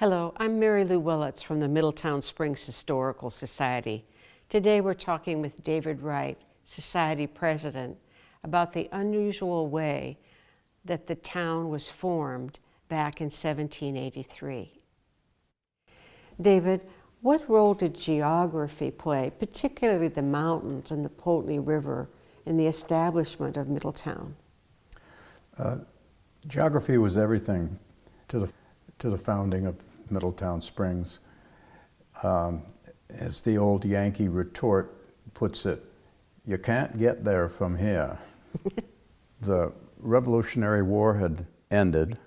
Hello, I'm Mary Lou Willits from the Middletown Springs Historical Society. Today we're talking with David Wright, Society President, about the unusual way that the town was formed back in 1783. David, what role did geography play, particularly the mountains and the Poultney River, in the establishment of Middletown? Geography was everything to the founding of Middletown Springs. As the old Yankee retort puts it, you can't get there from here. The Revolutionary War had ended,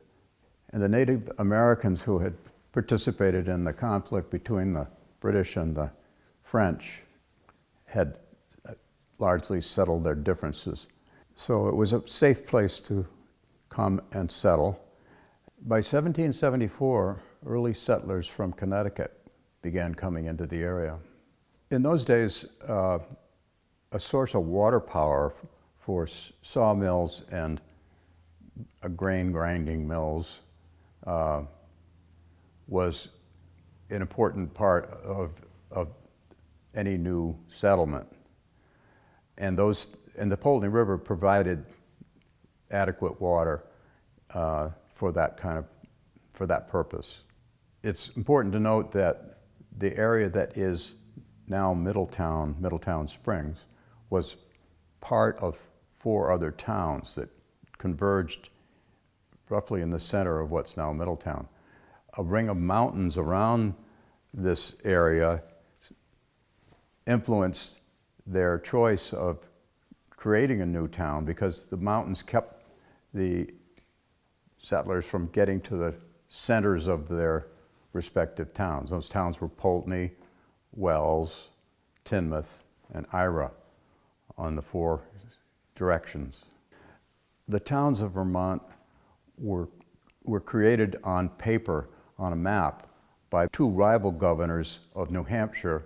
and the Native Americans who had participated in the conflict between the British and the French had largely settled their differences. So it was a safe place to come and settle. By 1774, early settlers from Connecticut began coming into the area. In those days, a source of water power for sawmills and grain grinding mills was an important part of any new settlement. And the Poultney River provided adequate water for that purpose. It's important to note that the area that is now Middletown Springs, was part of 4 other towns that converged roughly in the center of what's now Middletown. A ring of mountains around this area influenced their choice of creating a new town because the mountains kept the settlers from getting to the centers of their respective towns. Those towns were Poultney, Wells, Tinmouth, and Ira on the 4 directions. The towns of Vermont were created on paper on a map by 2 rival governors of New Hampshire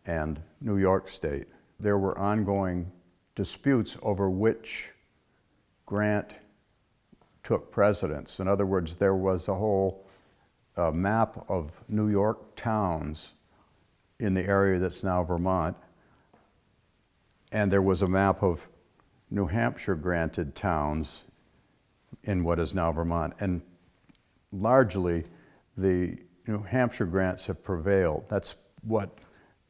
and New York State. There were ongoing disputes over which grant took precedence. In other words, there was a whole map of New York towns in the area that's now Vermont, and there was a map of New Hampshire granted towns in what is now Vermont. And largely, the New Hampshire grants have prevailed. That's what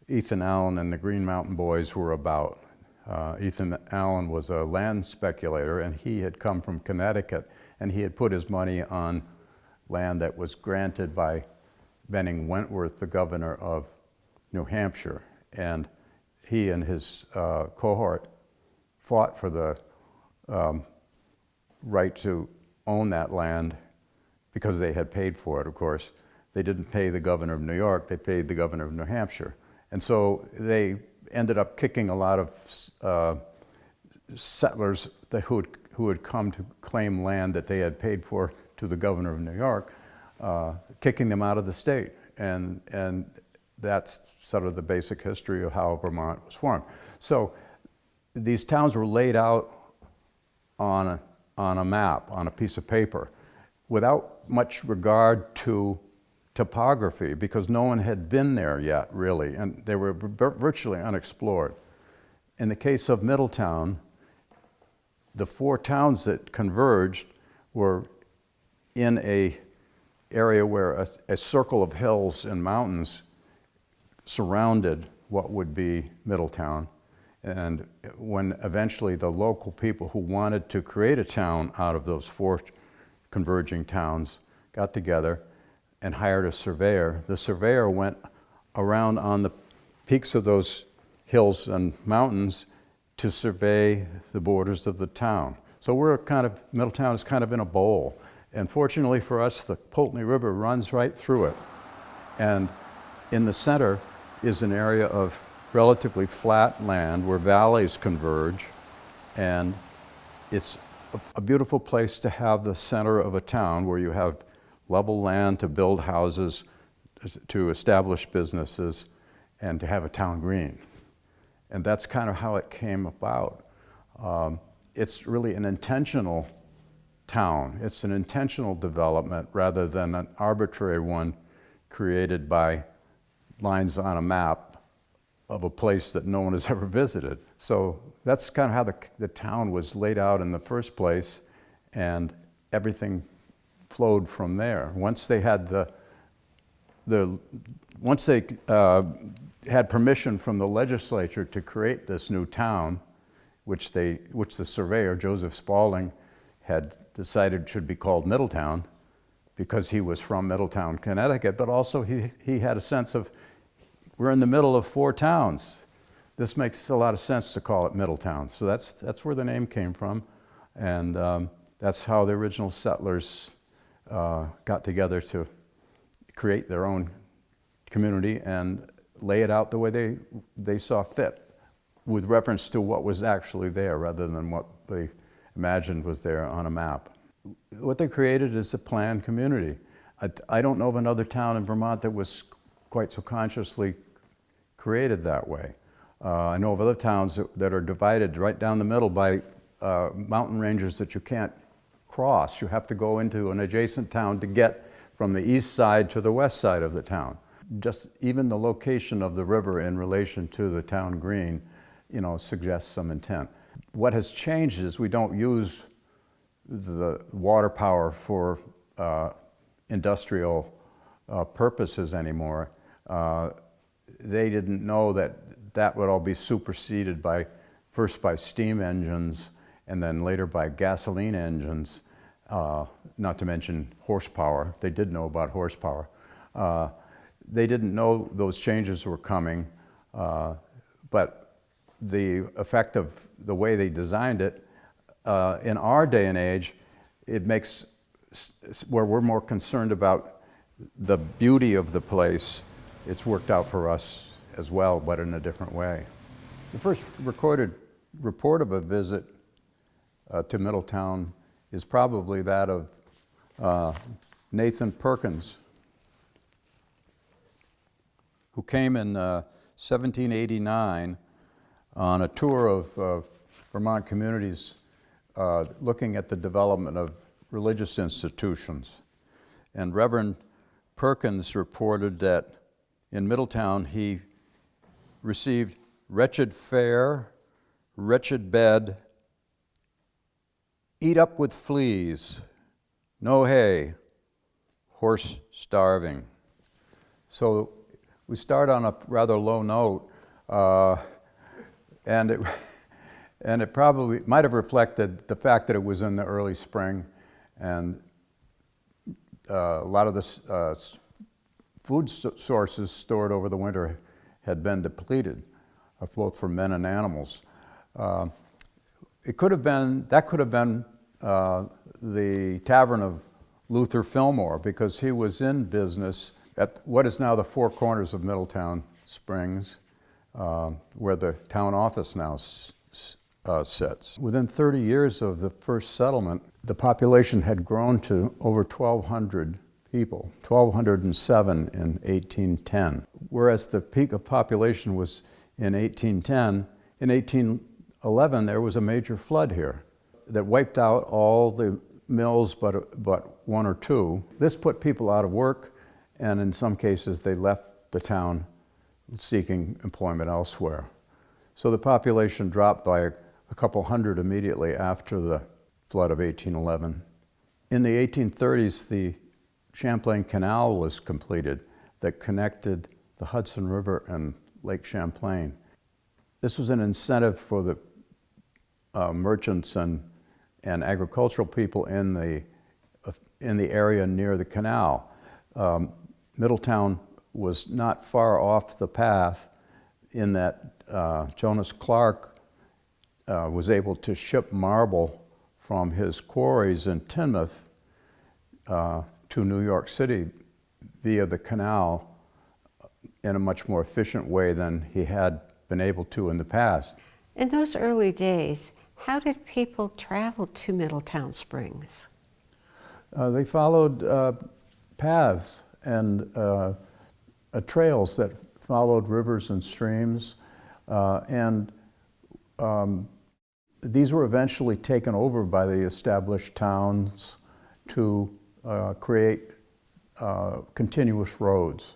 Ethan Allen and the Green Mountain Boys were about. Ethan Allen was a land speculator, and he had come from Connecticut, and he had put his money on land that was granted by Benning Wentworth, the governor of New Hampshire. And he and his cohort fought for the right to own that land because they had paid for it, of course. They didn't pay the governor of New York, they paid the governor of New Hampshire. And so they ended up kicking a lot of settlers who had come to claim land that they had paid for to the governor of New York, kicking them out of the state. And that's sort of the basic history of how Vermont was formed. So these towns were laid out on a map, on a piece of paper, without much regard to topography, because no one had been there yet, really, and they were virtually unexplored. In the case of Middletown, the 4 towns that converged were in an area where a circle of hills and mountains surrounded what would be Middletown. And when eventually the local people who wanted to create a town out of those 4 converging towns got together and hired a surveyor, the surveyor went around on the peaks of those hills and mountains to survey the borders of the town. So Middletown is kind of in a bowl. And fortunately for us, the Poultney River runs right through it. And in the center is an area of relatively flat land where valleys converge. And it's a beautiful place to have the center of a town where you have level land to build houses, to establish businesses, and to have a town green. And that's kind of how it came about. It's really an intentional town. It's an intentional development rather than an arbitrary one created by lines on a map of a place that no one has ever visited. So that's kind of how the town was laid out in the first place, and everything flowed from there. Once they had had permission from the legislature to create this new town, which the surveyor, Joseph Spaulding, had decided should be called Middletown because he was from Middletown, Connecticut, but also he had a sense of, we're in the middle of 4 towns. This makes a lot of sense to call it Middletown. So that's where the name came from, and that's how the original settlers got together to create their own community and lay it out the way they saw fit, with reference to what was actually there rather than what they imagined was there on a map. What they created is a planned community. I don't know of another town in Vermont that was quite so consciously created that way. I know of other towns that are divided right down the middle by mountain ranges that you can't cross. You have to go into an adjacent town to get from the east side to the west side of the town. Just even the location of the river in relation to the town green, suggests some intent. What has changed is we don't use the water power for industrial purposes anymore. They didn't know that would all be superseded first by steam engines and then later by gasoline engines, not to mention horsepower. They did know about horsepower. They didn't know those changes were coming, but the effect of the way they designed it, in our day and age, it makes where we're more concerned about the beauty of the place, it's worked out for us as well, but in a different way. The first recorded report of a visit to Middletown is probably that of Nathan Perkins, who came in 1789 on a tour of Vermont communities looking at the development of religious institutions. And Reverend Perkins reported that in Middletown he received wretched fare, wretched bed, eat up with fleas, no hay, horse starving. So we start on a rather low note, and it probably might have reflected the fact that it was in the early spring, and a lot of the food sources stored over the winter had been depleted, both for men and animals. That could have been the tavern of Luther Fillmore, because he was in business at what is now the Four Corners of Middletown Springs, where the town office now sits. Within 30 years of the first settlement, the population had grown to over 1,200 people, 1,207 in 1810. Whereas the peak of population was in 1810, in 1811 there was a major flood here that wiped out all the mills but 1 or 2. This put people out of work, and in some cases they left the town seeking employment elsewhere. So the population dropped by a couple hundred immediately after the flood of 1811. In the 1830s, the Champlain Canal was completed that connected the Hudson River and Lake Champlain. This was an incentive for the merchants and agricultural people in the area near the canal. Middletown was not far off the path in that Jonas Clark was able to ship marble from his quarries in Tinmouth to New York City via the canal in a much more efficient way than he had been able to in the past. In those early days, how did people travel to Middletown Springs? They followed paths and trails that followed rivers and streams, and These were eventually taken over by the established towns to create continuous roads.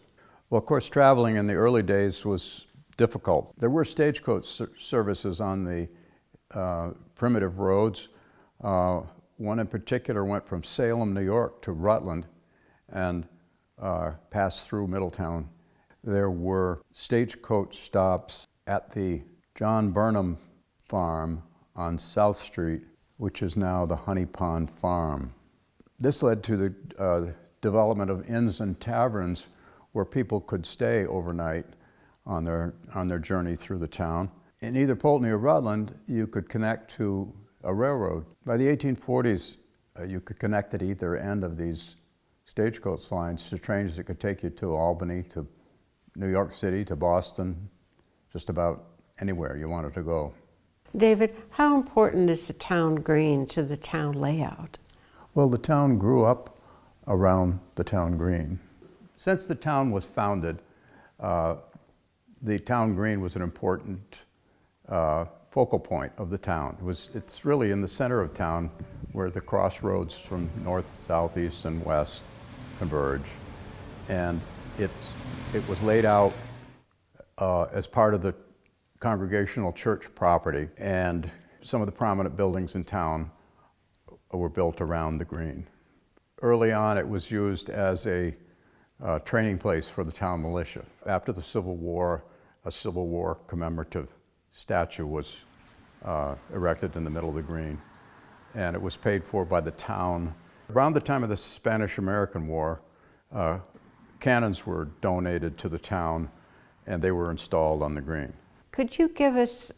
Well, of course, traveling in the early days was difficult. There were stagecoach services on the primitive roads. One in particular went from Salem, New York to Rutland and passed through Middletown. There were stagecoach stops at the John Burnham farm on South Street, which is now the Honey Pond Farm. This led to the development of inns and taverns where people could stay overnight on their journey through the town. In either Poultney or Rutland, you could connect to a railroad. By the 1840s, you could connect at either end of these stagecoach lines to trains that could take you to Albany, to New York City, to Boston, just about anywhere you wanted to go. David, how important is the town green to the town layout? Well, the town grew up around the town green. Since the town was founded, the town green was an important focal point of the town. It's really in the center of town where the crossroads from north, south, east, and west converge. And it was laid out as part of the Congregational Church property, and some of the prominent buildings in town were built around the green. Early on, it was used as a training place for the town militia. After the Civil War, a Civil War commemorative statue was erected in the middle of the green, and it was paid for by the town. Around the time of the Spanish-American War, cannons were donated to the town, and they were installed on the green. Could you give us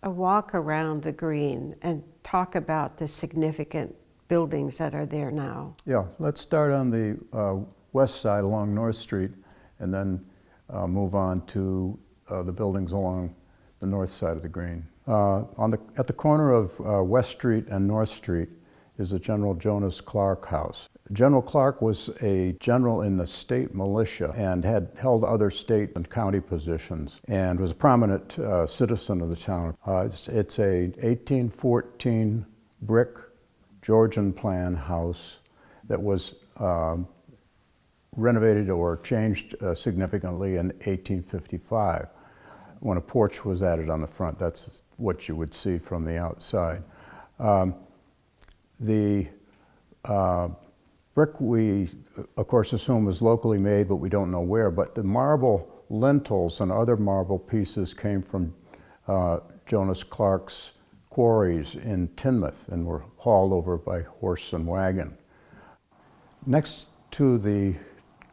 a walk around the green and talk about the significant buildings that are there now? Yeah, let's start on the west side along North Street and then move on to the buildings along the north side of the green. At the corner of West Street and North Street is the General Jonas Clark House. General Clark was a general in the state militia and had held other state and county positions and was a prominent citizen of the town. It's a 1814 brick Georgian plan house that was renovated or changed significantly in 1855 when a porch was added on the front. That's what you would see from the outside. The brick we, of course, assume was locally made, but we don't know where. But the marble lintels and other marble pieces came from Jonas Clark's quarries in Tinmouth and were hauled over by horse and wagon. Next to the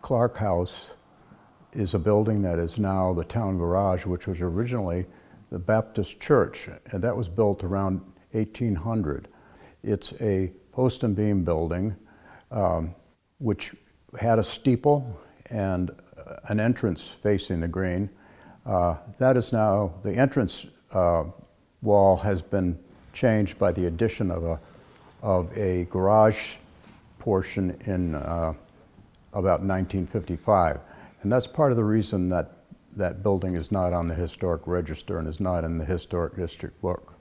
Clark House is a building that is now the town garage, which was originally the Baptist church, and that was built around 1800. It's a post and beam building which had a steeple and an entrance facing the green. That is now, the entrance wall has been changed by the addition of a garage portion in about 1955. And that's part of the reason that that building is not on the historic register and is not in the historic district book.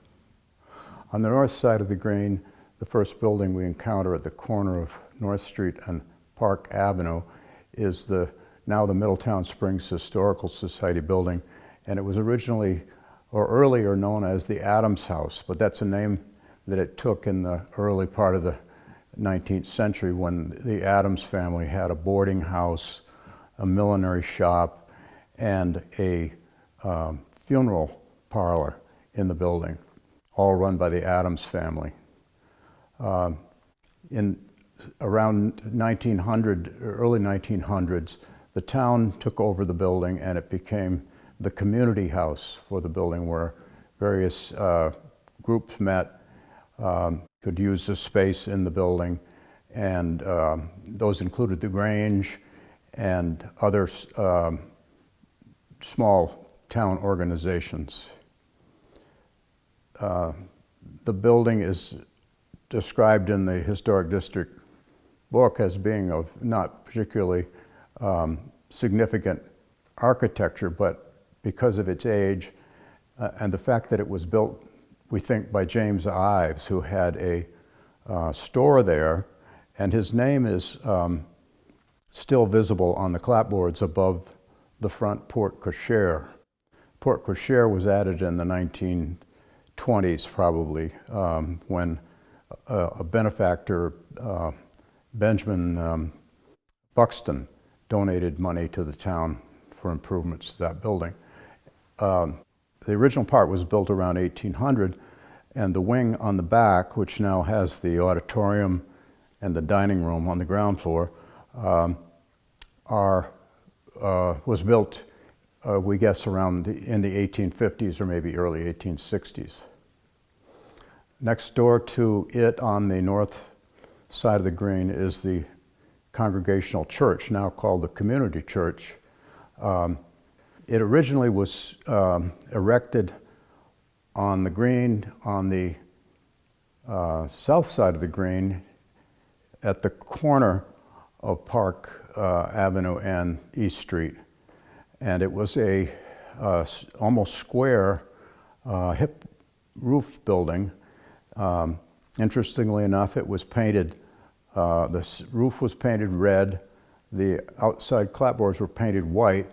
On the north side of the green, the first building we encounter at the corner of North Street and Park Avenue is now the Middletown Springs Historical Society building, and it was originally or earlier known as the Adams House, but that's a name that it took in the early part of the 19th century when the Adams family had a boarding house, a millinery shop, and a funeral parlor in the building, all run by the Adams family. In around 1900, early 1900s, the town took over the building and it became the community house for the building where various groups met, could use the space in the building, and those included the Grange and other small town organizations. The building is described in the Historic District book as being of not particularly significant architecture, but because of its age and the fact that it was built we think by James Ives, who had a store there, and his name is still visible on the clapboards above the front porte cochere. Porte cochere was added in the 1920s probably, when a benefactor, Benjamin Buxton, donated money to the town for improvements to that building. The original part was built around 1800, and the wing on the back, which now has the auditorium and the dining room on the ground floor, was built, we guess, around in the 1850s or maybe early 1860s. Next door to it on the north side of the green is the Congregational Church, now called the Community Church. It originally was erected on the green, on the south side of the green, at the corner of Park Avenue and East Street. And it was a almost square hip roof building. Interestingly enough, it was painted, the roof was painted red, the outside clapboards were painted white,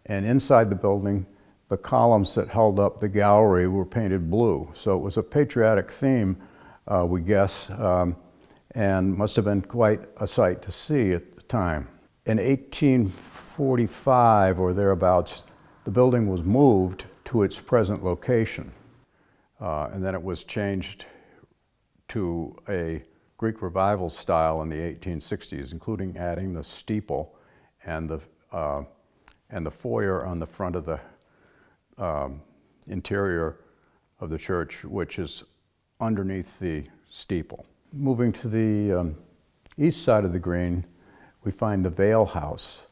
and inside the building, the columns that held up the gallery were painted blue. So it was a patriotic theme, we guess, and must have been quite a sight to see at the time. In 1845 or thereabouts, the building was moved to its present location, and then it was changed to a Greek Revival style in the 1860s, including adding the steeple and the foyer on the front of the interior of the church, which is underneath the steeple. Moving to the east side of the green, we find the Vail House.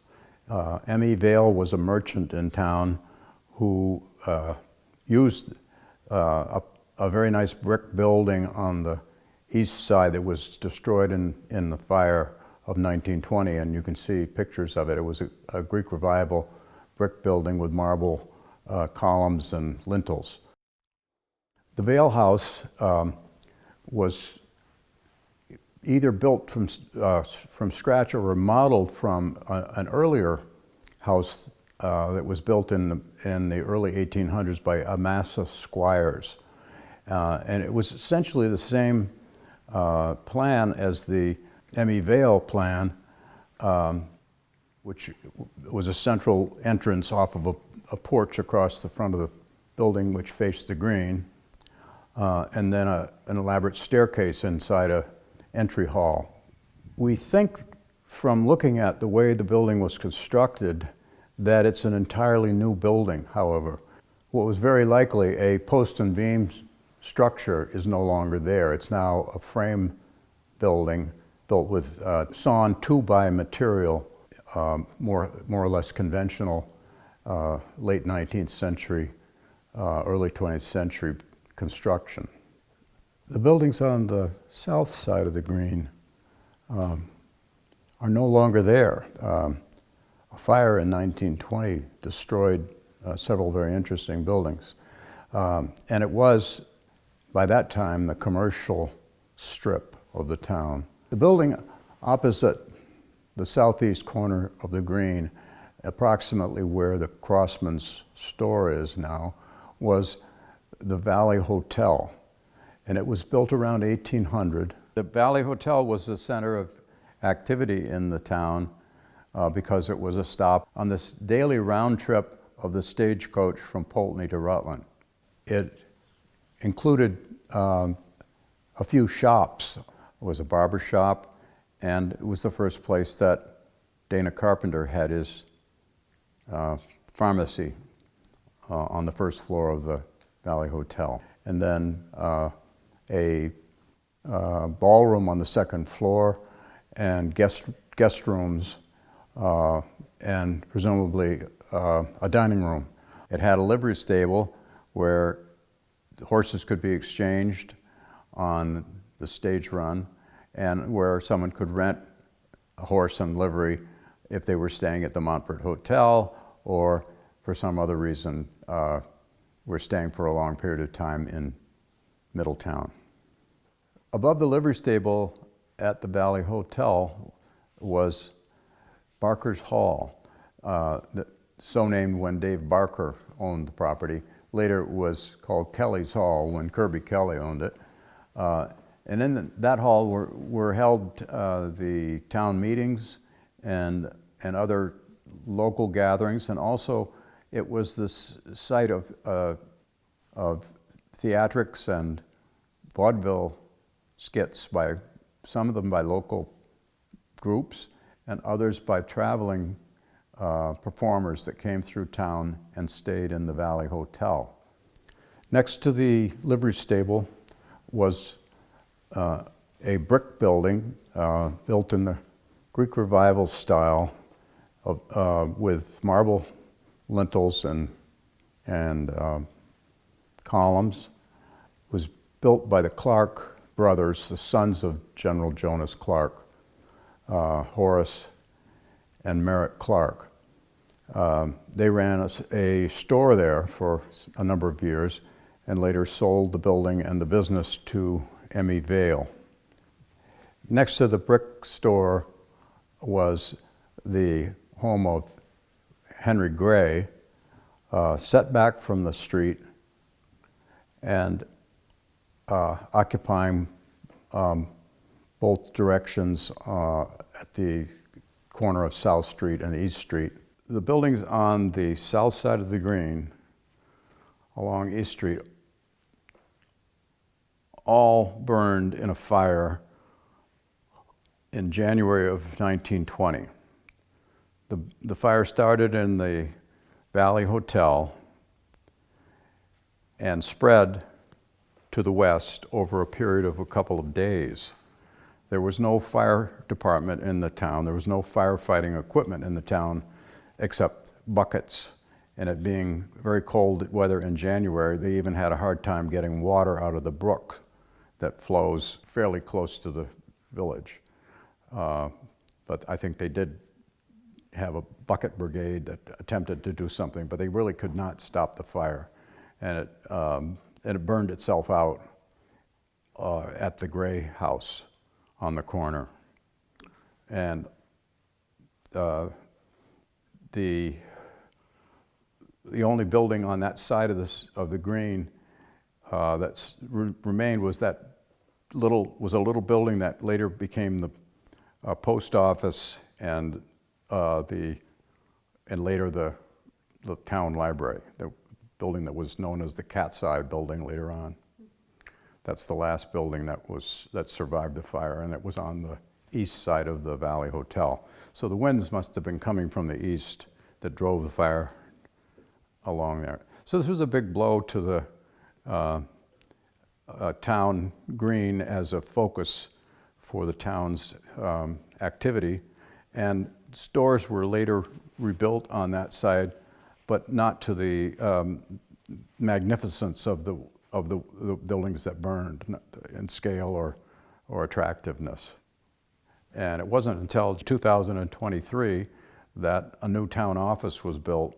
M.E. Vail was a merchant in town who used a very nice brick building on the east side that was destroyed in the fire of 1920, and you can see pictures of it. It was a Greek Revival brick building with marble columns and lintels. The Vail House was either built from scratch or remodeled from an earlier house that was built in the early 1800s by Amasa Squires. And it was essentially the same plan as the M.E. Vail plan, which was a central entrance off of a porch across the front of the building which faced the green, and then an elaborate staircase inside a entry hall. We think from looking at the way the building was constructed that it's an entirely new building, however. What was very likely a post and beam structure is no longer there. It's now a frame building built with sawn 2x material, more or less conventional late 19th century, early 20th century construction. The buildings on the south side of the green are no longer there. A fire in 1920 destroyed several very interesting buildings. And it was, by that time, the commercial strip of the town. The building opposite the southeast corner of the green, approximately where the Crossman's store is now, was the Valley Hotel. And it was built around 1800. The Valley Hotel was the center of activity in the town because it was a stop on this daily round trip of the stagecoach from Poultney to Rutland. It included a few shops. It was a barber shop, and it was the first place that Dana Carpenter had his pharmacy on the first floor of the Valley Hotel. And then a ballroom on the second floor, and guest rooms, and presumably a dining room. It had a livery stable where the horses could be exchanged on the stage run, and where someone could rent a horse and livery if they were staying at the Montvert Hotel, or for some other reason were staying for a long period of time in Middletown. Above the livery stable at the Valley Hotel was Barker's Hall, so named when Dave Barker owned the property. Later it was called Kelly's Hall when Kirby Kelly owned it. And in that hall were held the town meetings and other local gatherings, and also it was the site of theatrics and vaudeville skits, by some of them by local groups and others by traveling performers that came through town and stayed in the Valley Hotel. Next to the livery stable was a brick building built in the Greek Revival style with marble lintels and columns. It was built by the Clark brothers, the sons of General Jonas Clark, Horace and Merritt Clark. They ran a store there for a number of years and later sold the building and the business to M.E. Vail. Next to the brick store was the home of Henry Gray, set back from the street and occupying both directions at the corner of South Street and East Street. The buildings on the south side of the green along East Street all burned in a fire in January of 1920. The fire started in the Valley Hotel and spread to the west over a period of a couple of days. There was no fire department in the town. There was no firefighting equipment in the town except buckets. And it being very cold weather in January, they even had a hard time getting water out of the brook that flows fairly close to the village. But I think they did have a bucket brigade that attempted to do something, but they really could not stop the fire. And it burned itself out at the Gray house on the corner. And the only building on that side of the green that's remained was a little building that later became the post office and later the town library, the building that was known as the Cat's Eye building later on. That's the last building that survived the fire, and it was on the east side of the Valley Hotel. So the winds must have been coming from the east that drove the fire along there. So this was a big blow to the town green as a focus for the town's activity. And stores were later rebuilt on that side, but not to the magnificence of the buildings that burned in scale or attractiveness. And it wasn't until 2023 that a new town office was built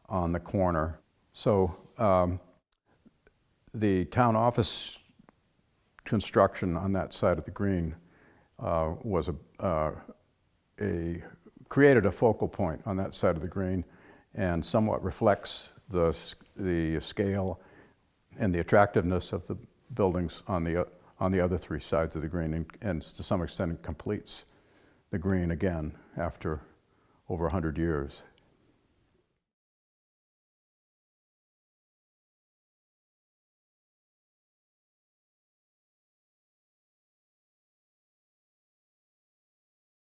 on the corner. So the town office construction on that side of the green was created a focal point on that side of the green, and somewhat reflects the scale and the attractiveness of the buildings on the other three sides of the green, and to some extent it completes the green again after over 100 years.